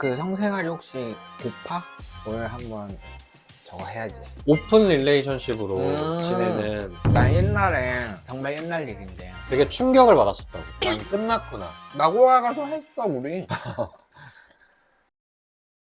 그 성생활이 혹시 고파? 오늘 한번 저거 해야지. 오픈 릴레이션십으로 지내는. 난 옛날에 정말 옛날 일인데 되게 충격을 받았었다고. 난 끝났구나. 나고야 가서 했어 우리.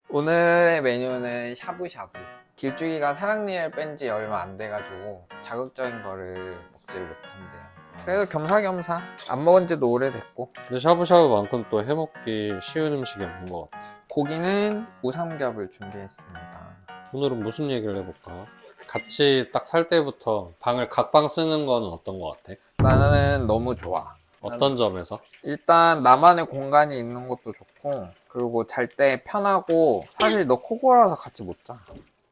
오늘의 메뉴는 샤브샤브. 길쭉이가 사랑니를 뺀 지 얼마 안 돼가지고 자극적인 거를 먹지를 못한대요. 그래서 겸사겸사 안 먹은 지도 오래됐고. 근데 샤브샤브만큼 또 해먹기 쉬운 음식이 없는 것 같아. 고기는 우삼겹을 준비했습니다. 오늘은 무슨 얘기를 해볼까? 같이 딱 살 때부터 방을 각방 쓰는 거는 어떤 것 같아? 나는 너무 좋아. 어떤 점에서? 일단 나만의 공간이 있는 것도 좋고, 그리고 잘 때 편하고. 사실 너 코 골아서 같이 못 자.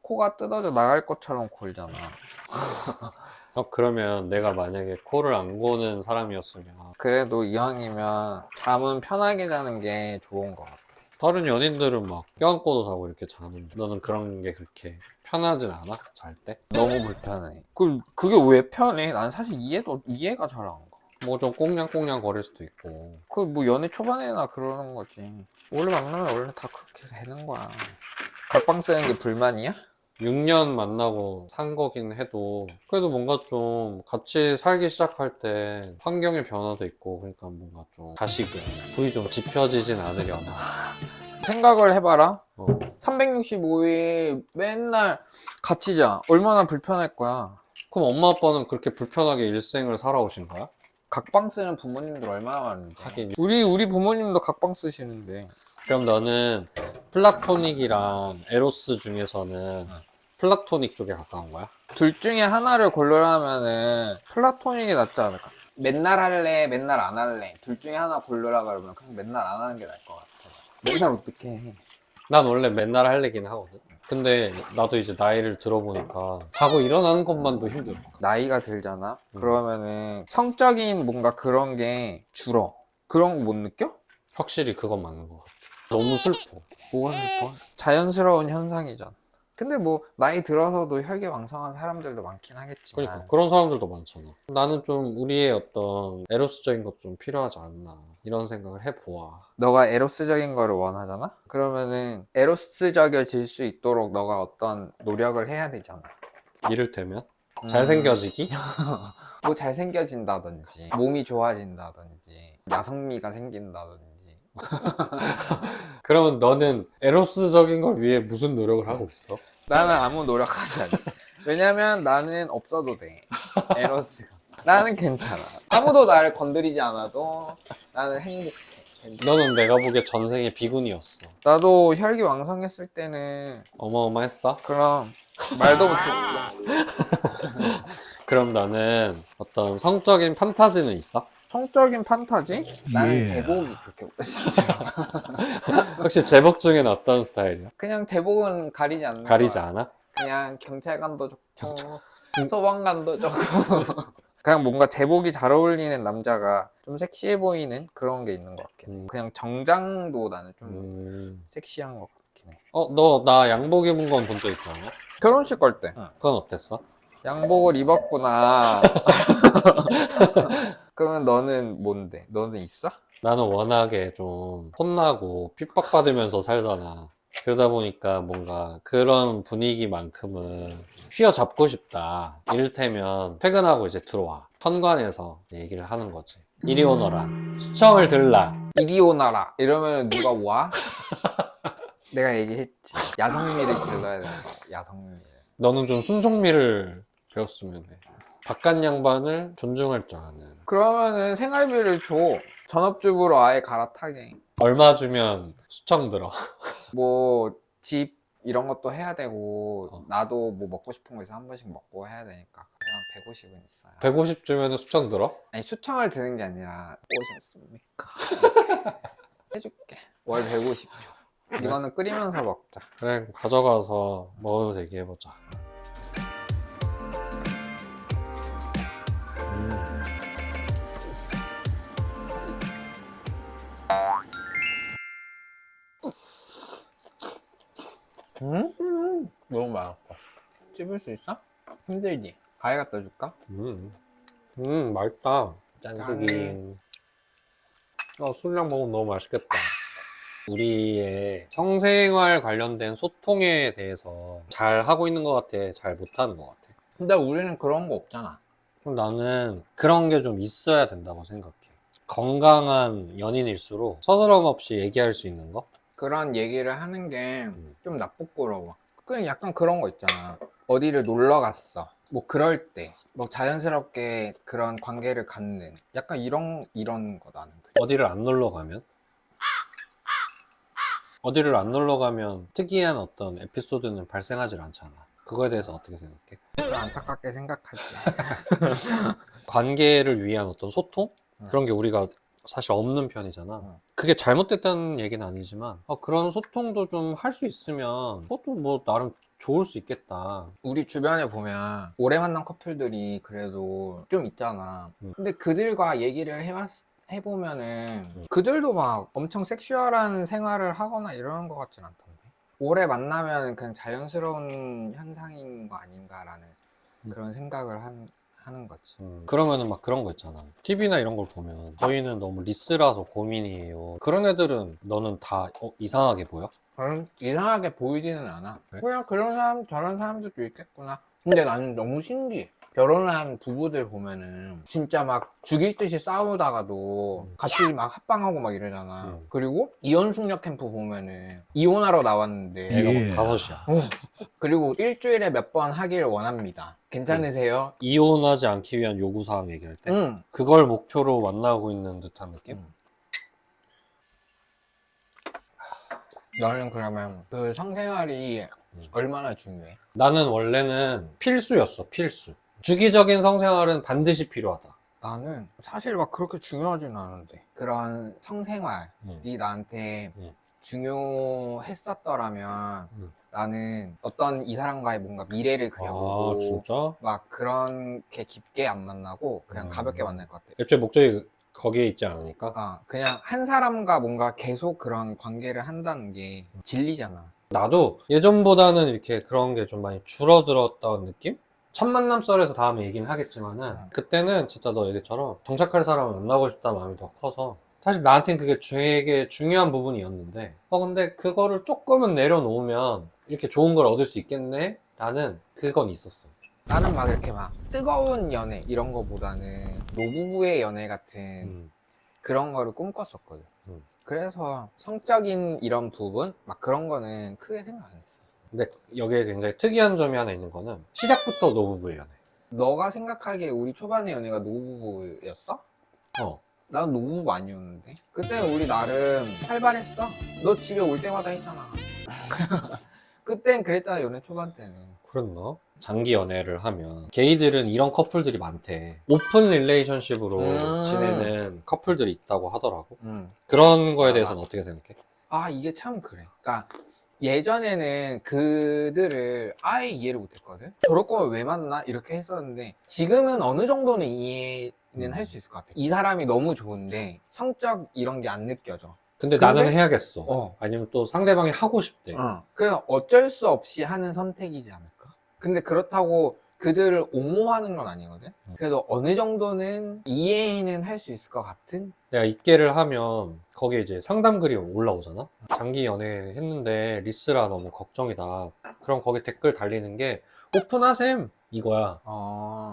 코가 뜯어져 나갈 것처럼 골잖아. 그러면 내가 만약에 코를 안 고는 사람이었으면 그래도 이왕이면 잠은 편하게 자는 게 좋은 것 같아. 다른 연인들은 막 껴안고도 자고 이렇게 자는데 너는 그런 게 그렇게 편하진 않아? 잘 때? 너무 불편해. 그게 왜 편해? 난 사실 이해가 잘 안 가. 뭐 좀 꽁냥꽁냥 거릴 수도 있고. 그 뭐 연애 초반에나 그러는 거지. 원래 만나면 원래 다 그렇게 되는 거야. 각방 쓰는 게 불만이야? 6년 만나고 산 거긴 해도 그래도 뭔가 좀 같이 살기 시작할 때 환경의 변화도 있고, 그러니까 뭔가 좀 다시금 불이 좀 지펴지진 않으려나. 생각을 해봐라. 어. 365일 맨날 같이 자. 얼마나 불편할 거야. 그럼 엄마 아빠는 그렇게 불편하게 일생을 살아오신 거야? 각방 쓰는 부모님들 얼마나 많은데. 하긴. 우리 부모님도 각방 쓰시는데. 그럼 너는 플라토닉이랑 에로스 중에서는 플라토닉 쪽에 가까운 거야? 둘 중에 하나를 고르라면은 플라토닉이 낫지 않을까? 맨날 할래, 맨날 안 할래. 둘 중에 하나 고르라 그러면 그냥 맨날 안 하는 게 나을 것 같아. 맨날 어떻게 해? 난 원래 맨날 할 얘기는 하거든. 근데 나도 이제 나이를 들어보니까 자고 일어나는 것만도 힘들어. 나이가 들잖아? 그러면은 성적인 뭔가 그런 게 줄어. 그런 거 못 느껴? 확실히 그건 맞는 것 같아. 너무 슬퍼. 뭐가 슬퍼? 자연스러운 현상이잖아. 근데 뭐 나이 들어서도 혈기왕성한 사람들도 많긴 하겠지만. 그러니까 그런 사람들도 많잖아. 나는 좀 우리의 어떤 에로스적인 것 좀 필요하지 않나 이런 생각을 해보아. 너가 에로스적인 거를 원하잖아? 그러면은 에로스적여질 수 있도록 너가 어떤 노력을 해야 되잖아. 이를테면 잘생겨지기? 뭐 잘생겨진다든지 몸이 좋아진다든지 야성미가 생긴다든지. 그러면 너는 에로스적인 걸 위해 무슨 노력을 하고 있어? 나는 아무 노력하지 않지. 왜냐면 나는 없어도 돼. 에로스가. 나는 괜찮아. 아무도 나를 건드리지 않아도 나는 행복해. 너는 내가 보기에 전생에 비군이었어. 나도 혈기왕성했을 때는 어마어마했어? 그럼 말도 못했어. 그럼 너는 어떤 성적인 판타지는 있어? 성적인 판타지? 나는 제복이 그렇게 진짜. 혹시 제복 중에는 어떤 스타일이야? 그냥 제복은 가리지 않는 가리지 거야. 않아? 그냥 경찰관도 좋고 소방관도 좋고. 그냥 뭔가 제복이 잘 어울리는 남자가 좀 섹시해 보이는 그런 게 있는 것 같긴 해. 그냥 정장도 나는 좀 섹시한 것 같긴 해. 너 나 양복 입은 건 본 적 있잖아. 결혼식 갈 때 그건 어땠어? 양복을 입었구나. 그러면 너는 뭔데? 너는 있어? 나는 워낙에 좀 혼나고 핍박받으면서 살잖아. 그러다 보니까 뭔가 그런 분위기만큼은 휘어잡고 싶다. 이를테면 퇴근하고 이제 들어와. 현관에서 얘기를 하는 거지. 이리 오너라. 수청을 들라. 이리 오너라 이러면 누가 와? 내가 얘기했지. 야성미를 길러야 되는 거야. 야성미를. 너는 좀 순종미를 배웠으면 해. 바깥 양반을 존중할 줄 아는. 그러면은 생활비를 줘. 전업주부로 아예 갈아타게. 얼마 주면 수청 들어. 뭐 집 이런 것도 해야 되고 나도 뭐 먹고 싶은 거 있어 한 번씩 먹고 해야 되니까 그냥 150은 있어요. 150 주면 수청 들어? 아니 수청을 드는 게 아니라 오셨습니까? 해줄게. 월 150 줘. 이거는 끓이면서 먹자. 그래, 가져가서 먹으면서 얘기해보자. 너무 맛있어. 씹을 수 있어? 힘들지? 가위 갖다 줄까? 맛있다. 짠수기. 술량 먹으면 너무 맛있겠다. 우리의 성생활 관련된 소통에 대해서 잘 하고 있는 것 같아? 잘 못하는 것 같아? 근데 우리는 그런 거 없잖아. 그럼 나는 그런 게 좀 있어야 된다고 생각해. 건강한 연인일수록 서스럼 없이 얘기할 수 있는 거? 그런 얘기를 하는 게 좀 나쁘고러워. 그냥 약간 그런 거 있잖아. 어디를 놀러 갔어. 뭐 그럴 때, 뭐 자연스럽게 그런 관계를 갖는 약간 이런 거 나는. 어디를 안 놀러 가면? 어디를 안 놀러 가면 특이한 어떤 에피소드는 발생하질 않잖아. 그거에 대해서 어떻게 생각해? 그걸 안타깝게 생각하지. 관계를 위한 어떤 소통? 그런 게 우리가 사실 없는 편이잖아. 그게 잘못됐다는 얘기는 아니지만 그런 소통도 좀 할 수 있으면 그것도 뭐 나름 좋을 수 있겠다. 우리 주변에 보면 오래 만난 커플들이 그래도 좀 있잖아. 음. 근데 그들과 얘기를 해보면은 그들도 막 엄청 섹슈얼한 생활을 하거나 이러는 것 같진 않던데. 오래 만나면 그냥 자연스러운 현상인 거 아닌가라는 그런 생각을 하는 거지. 그러면은 막 그런 거 있잖아. TV나 이런 걸 보면 저희는 너무 리스라서 고민이에요. 그런 애들은 너는 다 이상하게 보여? 이상하게 보이지는 않아. 그래? 그냥 그런 사람, 저런 사람들도 있겠구나. 근데 나는 너무 신기해. 결혼한 부부들 보면은 진짜 막 죽일 듯이 싸우다가도 같이 막 합방하고 막 이러잖아. 그리고 이혼 숙녀 캠프 보면은 이혼하러 나왔는데 애가 막 5이야. 그리고 일주일에 몇 번 하기를 원합니다. 괜찮으세요? 이혼하지 않기 위한 요구사항 얘기할 때 응. 그걸 목표로 만나고 있는 듯한 느낌? 너는 그러면 그 성생활이 얼마나 중요해? 나는 원래는 필수였어, 필수. 주기적인 성생활은 반드시 필요하다. 나는 사실 막 그렇게 중요하진 않은데 그런 성생활이 나한테 중요했었더라면 나는 어떤 이 사람과의 뭔가 미래를 그려보고 진짜? 막 그렇게 깊게 안 만나고 그냥 가볍게 만날 것 같아. 애초에 목적이 거기에 있지 않으니까? 그냥 한 사람과 뭔가 계속 그런 관계를 한다는 게 질리잖아. 나도 예전보다는 이렇게 그런 게 좀 많이 줄어들었다는 느낌? 첫 만남 썰에서 다음에 얘기는 하겠지만은 그때는 진짜 너 얘기처럼 정착할 사람을 만나고 싶다는 마음이 더 커서 사실 나한테는 그게 되게 중요한 부분이었는데 근데 그거를 조금은 내려놓으면 이렇게 좋은 걸 얻을 수 있겠네? 라는 그건 있었어. 나는 막 이렇게 막 뜨거운 연애 이런 거보다는 노부부의 연애 같은 그런 거를 꿈꿨었거든. 그래서 성적인 이런 부분 막 그런 거는 크게 생각 안 했어. 근데 여기에 굉장히 특이한 점이 하나 있는 거는 시작부터 노부부의 연애. 너가 생각하기에 우리 초반의 연애가 노부부였어? 난 노부부 아니었는데. 그때 우리 나름 활발했어. 너 집에 올 때마다 했잖아. 그땐 그랬잖아, 연애 초반 때는. 그랬나? 장기 연애를 하면 게이들은 이런 커플들이 많대. 오픈 릴레이션십으로 지내는 커플들이 있다고 하더라고. 그런 거에 대해서는 어떻게 생각해? 이게 참 그래. 그러니까 예전에는 그들을 아예 이해를 못했거든. 저럴 거면 왜 만나? 이렇게 했었는데 지금은 어느 정도는 이해는 할 수 있을 것 같아. 이 사람이 너무 좋은데 성적 이런 게 안 느껴져. 근데 나는 해야겠어. 아니면 또 상대방이 하고 싶대. 그래서 어쩔 수 없이 하는 선택이지 않을까? 근데 그렇다고 그들을 옹호하는 건 아니거든. 그래도 어느 정도는 이해는 할 수 있을 것 같은? 내가 입계를 하면 거기에 이제 상담글이 올라오잖아. 장기 연애 했는데 리스라 너무 걱정이다. 그럼 거기 댓글 달리는 게 오픈하셈 이거야.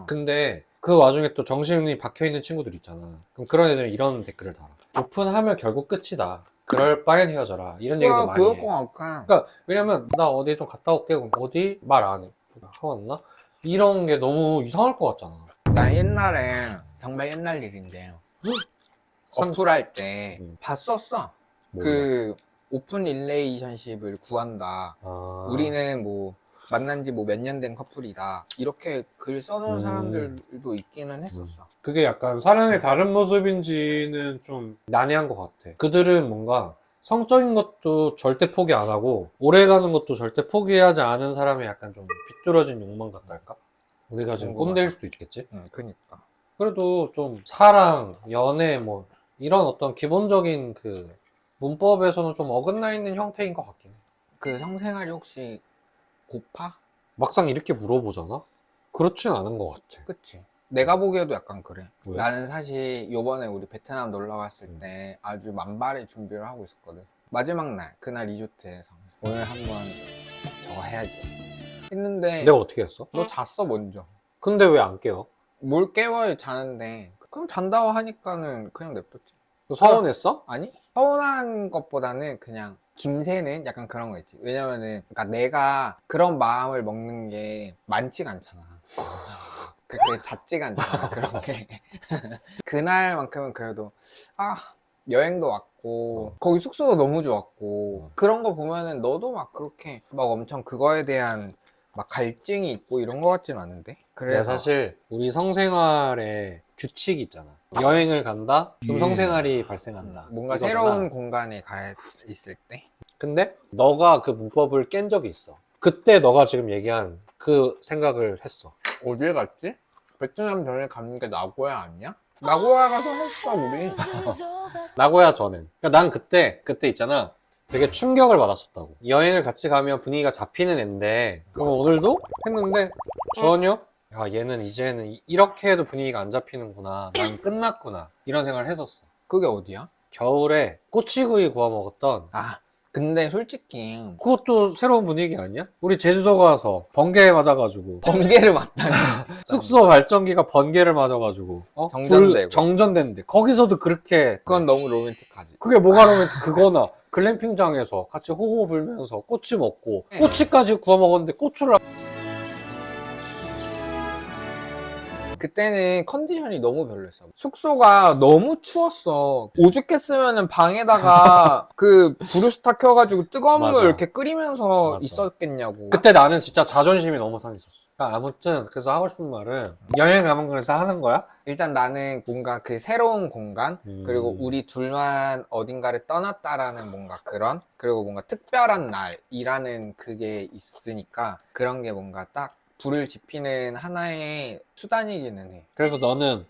근데 그 와중에 또 정신이 박혀있는 친구들 있잖아. 그럼 그런 애들은 이런 댓글을 달아. 오픈하면 결국 끝이다. 그럴 바엔 헤어져라. 이런 얘기도 많이 해. 그러니까 왜냐면 나 어디 좀 갔다 올게. 그럼 어디? 말 안 해. 하고 왔나? 이런 게 너무 이상할 것 같잖아. 나 옛날에 정말 옛날 일인데 어플할 때 봤었어. 그 오픈 릴레이션십을 구한다. 우리는 뭐 만난 지 뭐 몇 년 된 커플이다. 이렇게 글 써놓은 사람들도 있기는 했었어. 그게 약간 사랑의 다른 모습인지는 좀 난해한 것 같아. 그들은 뭔가 성적인 것도 절대 포기 안 하고 오래가는 것도 절대 포기하지 않은 사람의 약간 좀 비뚤어진 욕망 같달까? 우리가 지금 꼰대일 수도 있겠지? 그니까. 그래도 좀 사랑, 연애 뭐 이런 어떤 기본적인 그 문법에서는 좀 어긋나 있는 형태인 것 같긴 해. 그 성생활이 혹시 고파? 막상 이렇게 물어보잖아? 그렇진 않은 것 같아. 그치. 내가 보기에도 약간 그래. 왜? 나는 사실 요번에 우리 베트남 놀러 갔을 때 아주 만발의 준비를 하고 있었거든. 마지막 날 그날 리조트에서 오늘 한번 저거 해야지 했는데 내가 어떻게 했어? 너 잤어 먼저. 근데 왜 안 깨워? 뭘 깨워야 자는데 그럼 잔다고 하니까는 그냥 냅뒀지. 서운했어? 아니 서운한 것보다는 그냥 김새는 약간 그런 거 있지. 왜냐면은 그러니까 내가 그런 마음을 먹는 게 많지가 않잖아. 그렇게 잦지가 않잖아 그런 게. 그날만큼은 그래도 여행도 왔고 거기 숙소도 너무 좋았고 그런 거 보면은 너도 막 그렇게 막 엄청 그거에 대한 막 갈증이 있고 이런 거 같진 않은데. 그래 그래서 사실 우리 성생활에 규칙이 있잖아. 여행을 간다? 그럼 성생활이 발생한다. 뭔가 이거잖아. 새로운 공간에 가 있을 때. 근데 너가 그 문법을 깬 적이 있어. 그때 너가 지금 얘기한 그 생각을 했어. 어디에 갔지? 베트남 전에 가는 게 나고야 아니야? 나고야 가서 했어 우리. 나고야 전엔. 그러니까 난 그때 있잖아. 되게 충격을 받았었다고. 여행을 같이 가면 분위기가 잡히는 앤데 그럼 오늘도 했는데 전혀 야 얘는 이제는 이렇게 해도 분위기가 안 잡히는구나. 난 끝났구나. 이런 생각을 했었어. 그게 어디야? 겨울에 꼬치구이 구워 먹었던 근데 솔직히 그것도 새로운 분위기 아니야? 우리 제주도 가서 번개에 맞아가지고 번개를 맞다니. 숙소 발전기가 번개를 맞아가지고 정전되고. 정전됐는데 거기서도 그렇게 그건 너무 로맨틱하지. 그게 뭐가 그러면 그거나 글램핑장에서 같이 호호 불면서 꼬치 먹고 꼬치까지 구워 먹었는데 고추를 그때는 컨디션이 너무 별로였어. 숙소가 너무 추웠어. 오죽했으면 방에다가 그 브루스타 켜가지고 뜨거운 맞아. 물 이렇게 끓이면서 맞아. 있었겠냐고. 그때 나는 진짜 자존심이 너무 상했었어. 그러니까 아무튼 그래서 하고 싶은 말은 여행 가면 그래서 하는 거야? 일단 나는 뭔가 그 새로운 공간 그리고 우리 둘만 어딘가를 떠났다라는 뭔가 그런 그리고 뭔가 특별한 날이라는 그게 있으니까 그런 게 뭔가 딱 불을 지피는 하나의 수단이기는 해. 그래서 너는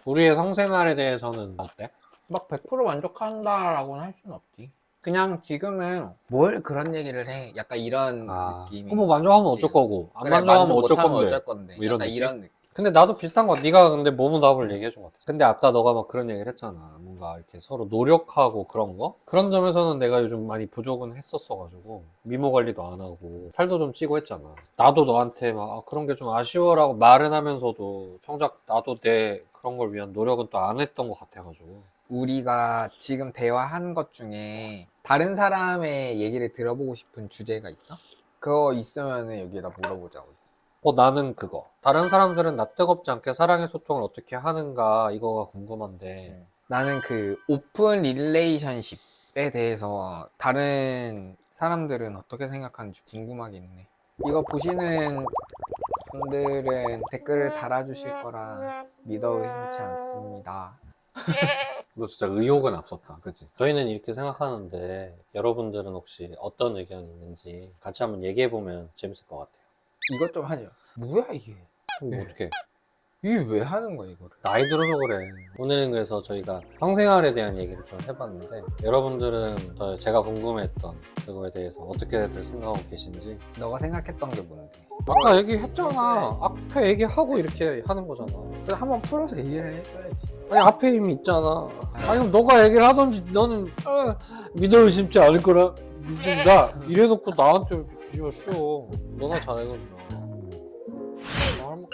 우리의 성생활에 대해서는 어때? 막 100% 만족한다라고는 할 수는 없지. 그냥 지금은 뭘 그런 얘기를 해. 약간 이런 느낌이. 그럼 뭐 만족하면 지금. 어쩔 거고 안 그래, 만족하면 만족 어쩔 못하면 건데. 어쩔 건데. 뭐 이런 약간 느낌? 이런 느낌. 근데 나도 비슷한 거 네가 근데 몸답을 얘기해 준 것 같아. 근데 아까 너가 막 그런 얘기를 했잖아. 뭔가 이렇게 서로 노력하고 그런 거? 그런 점에서는 내가 요즘 많이 부족은 했었어가지고 미모 관리도 안 하고 살도 좀 찌고 했잖아. 나도 너한테 막 그런 게 좀 아쉬워라고 말은 하면서도 정작 나도 내 그런 걸 위한 노력은 또 안 했던 것 같아가지고. 우리가 지금 대화한 것 중에 다른 사람의 얘기를 들어보고 싶은 주제가 있어? 그거 있으면 여기에다 물어보자고. 나는 그거. 다른 사람들은 나 뜨겁지 않게 사랑의 소통을 어떻게 하는가 이거가 궁금한데. 나는 그 오픈 릴레이션십에 대해서 다른 사람들은 어떻게 생각하는지 궁금하긴 해. 이거 보시는 분들은 댓글을 달아주실 거라 믿어 의심치 않습니다. 너 진짜 의욕은 앞섰다, 그치? 저희는 이렇게 생각하는데 여러분들은 혹시 어떤 의견이 있는지 같이 한번 얘기해보면 재밌을 것 같아요. 이것 좀 하죠. 뭐야 이게? 뭐 어떻게? 이게 왜 하는 거야 이거를? 나이 들어서 그래. 오늘은 그래서 저희가 성생활에 대한 얘기를 좀 해봤는데 여러분들은 제가 궁금했던 그거에 대해서 어떻게들 생각하고 계신지 너가 생각했던 게 뭔데? 아까 얘기했잖아. 앞에 얘기하고 이렇게 하는 거잖아. 그래, 한번 풀어서 얘기를 해줘야지. 아니 앞에 이미 있잖아. 아니 그럼 너가 얘기를 하던지 너는 믿어 의심치 않을 거라 믿습니다. 이래놓고 나한테 뒤집어 씌워. 너나 잘해거든. 말 먹고.